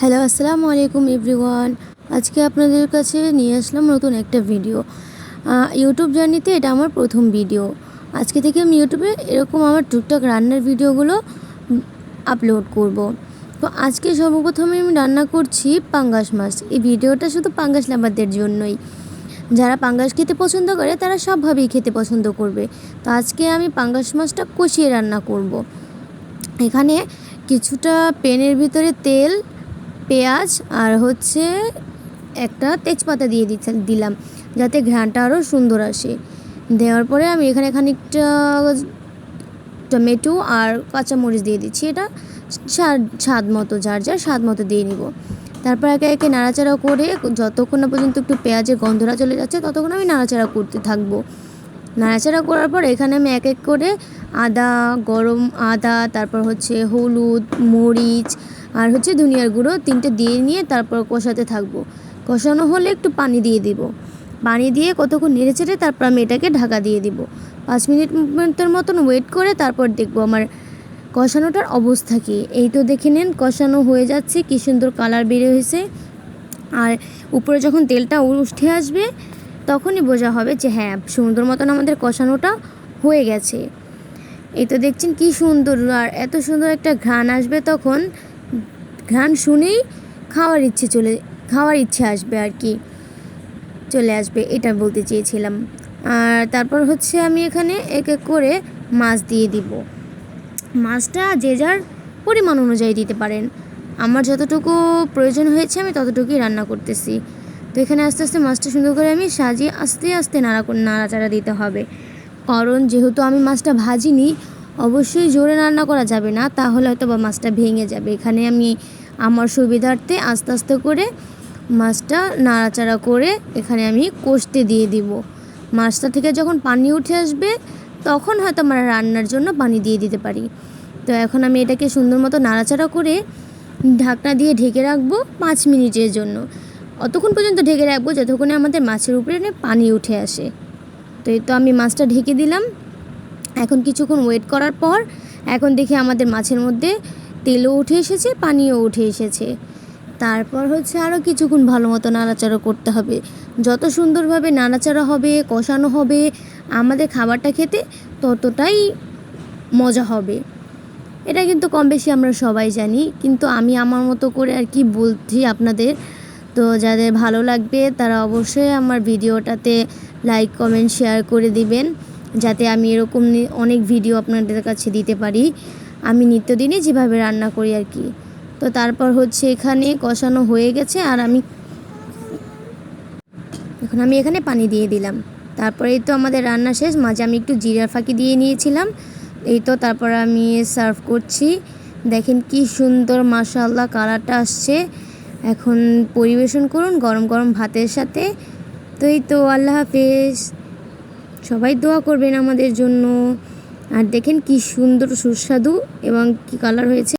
Hello, আসসালামু আলাইকুম everyone. আজকে আপনাদের কাছে নিয়ে আসলাম নতুন একটা ভিডিও। ইউটিউব জার্নিতে এটা আমার প্রথম ভিডিও। আজকে থেকে আমি ইউটিউবে এরকম আমার টুকটাক রান্নার ভিডিওগুলো আপলোড করব। তো আজকে সর্বপ্রথমে আমি রান্না করছি পাঙ্গাস মাছ। এই ভিডিওটা শুধু পাঙ্গাস লাভারদের জন্যই। যারা পাঙ্গাস খেতে পছন্দ করে তারা সবভাবেই খেতে পছন্দ করবে। তো আজকে আমি পাঙ্গাস মাছটা কষিয়ে রান্না করব। এখানে কিছুটা প্যানের ভিতরে তেল, পেঁয়াজ আর একটা তেজপাতা দিয়ে দিলাম, যাতে ঘ্রাণটা আরও সুন্দর আসে। দেওয়ার পরে আমি এখানে খানিকটা টমেটো আর কাঁচামরিচ দিয়ে দিচ্ছি। এটা স্বাদ মতো, যার স্বাদ মতো দিয়ে নিব। তারপর একে একে নাড়াচাড়া করে যতক্ষণ না পর্যন্ত একটু পেঁয়াজের গন্ধটা চলে যাচ্ছে ততক্ষণ আমি নাড়াচাড়া করতে থাকবো। নাড়াচাড়া করার পর এখানে আমি এক এক করে গরম আদা, তারপর হলুদ, মরিচ আর ধনিয়ার গুঁড়ো 3টে দিয়ে নিয়ে তারপর কষাতে থাকবো। কষানো হলে একটু পানি দিয়ে দিব। পানি দিয়ে কতক্ষণ নেড়ে চেড়ে তারপর আমি এটাকে ঢাকা দিয়ে দিব। 5 মিনিটের মতন ওয়েট করে তারপর দেখবো আমার কষানোটার অবস্থা কী। এই তো দেখে নেন, কষানো হয়ে যাচ্ছে, কী সুন্দর কালার বের হয়েছে। আর উপরে যখন তেলটা উঠে আসবে তখনই বোঝা হবে যে হ্যাঁ, সুন্দর মতন আমাদের কষানোটা হয়ে গেছে। এই তো দেখছেন কি সুন্দর, আর এত সুন্দর একটা ঘ্রাণ আসবে, তখন ঘ্রাণ শুনেই খাওয়ার ইচ্ছে আসবে আর কি, চলে আসবে, এটা বলতে চেয়েছিলাম। আর তারপর আমি এখানে এক এক করে মাছ দিয়ে দিব। মাছটা যে যার পরিমাণ অনুযায়ী দিতে পারেন। আমার যতটুকু প্রয়োজন হয়েছে আমি ততটুকুই রান্না করতেছি। তো এখানে আস্তে আস্তে মাছটা সুন্দর করে আমি সাজিয়ে আস্তে আস্তে নাড়াচাড়া দিতে হবে। কারণ যেহেতু আমি মাছটা ভাজিনি, অবশ্যই জোরে রান্না করা যাবে না, তাহলে হয়তো বা মাছটা ভেঙে যাবে। এখানে আমি আমার সুবিধার্থে আস্তে আস্তে করে মাছটা নাড়াচাড়া করে এখানে আমি কষতে দিয়ে দিব। মাছটা থেকে যখন পানি উঠে আসবে তখন হয়তো আমরা রান্নার জন্য পানি দিয়ে দিতে পারি। তো এখন আমি এটাকে সুন্দর মতো নাড়াচাড়া করে ঢাকনা দিয়ে ঢেকে রাখবো 5 মিনিটের জন্য। অতক্ষণ পর্যন্ত ঢেকে রাখবো যতক্ষণে আমাদের মাছের উপরে পানি উঠে আসে। তো এই তো আমি মাছটা ঢেকে দিলাম। এখন কিছুক্ষণ ওয়েট করার পর এখন দেখি আমাদের মাছের মধ্যে তেলও উঠে এসেছে, পানিও উঠে এসেছে। তারপর আরও কিছুক্ষণ ভালো মতো নাড়াচাড়া করতে হবে। যত সুন্দরভাবে নাড়াচাড়া হবে, কষানো হবে, আমাদের খাবারটা খেতে ততটাই মজা হবে। এটা কিন্তু কম বেশি আমরা সবাই জানি, কিন্তু আমি আমার মতো করে আর কি বলছি আপনাদের। তো যাদের ভালো লাগবে তারা অবশ্যই আমার ভিডিওটাতে লাইক, কমেন্ট, শেয়ার করে দিবেন, যাতে আমি এরকম অনেক ভিডিও আপনাদের কাছে দিতে পারি, আমি নিত্যদিনই যেভাবে রান্না করি আর কি। তো তারপর এখানে কষানো হয়ে গেছে, আর এখন আমি এখানে পানি দিয়ে দিলাম। তারপরে এই তো আমাদের রান্না শেষ। মাঝে আমি একটু জিরার ফাঁকি দিয়ে নিয়েছিলাম। এই তো তারপর আমি সার্ভ করছি। দেখেন কি সুন্দর মাশাআল্লাহ কালারটা আসছে। এখন পরিবেশন করুন গরম গরম ভাতের সাথে। তো এই তো, আল্লাহ হাফেজ। সবাই দোয়া করবেন আমাদের জন্য। আর দেখেন কি সুন্দর সুস্বাদু এবং কি কালার হয়েছে।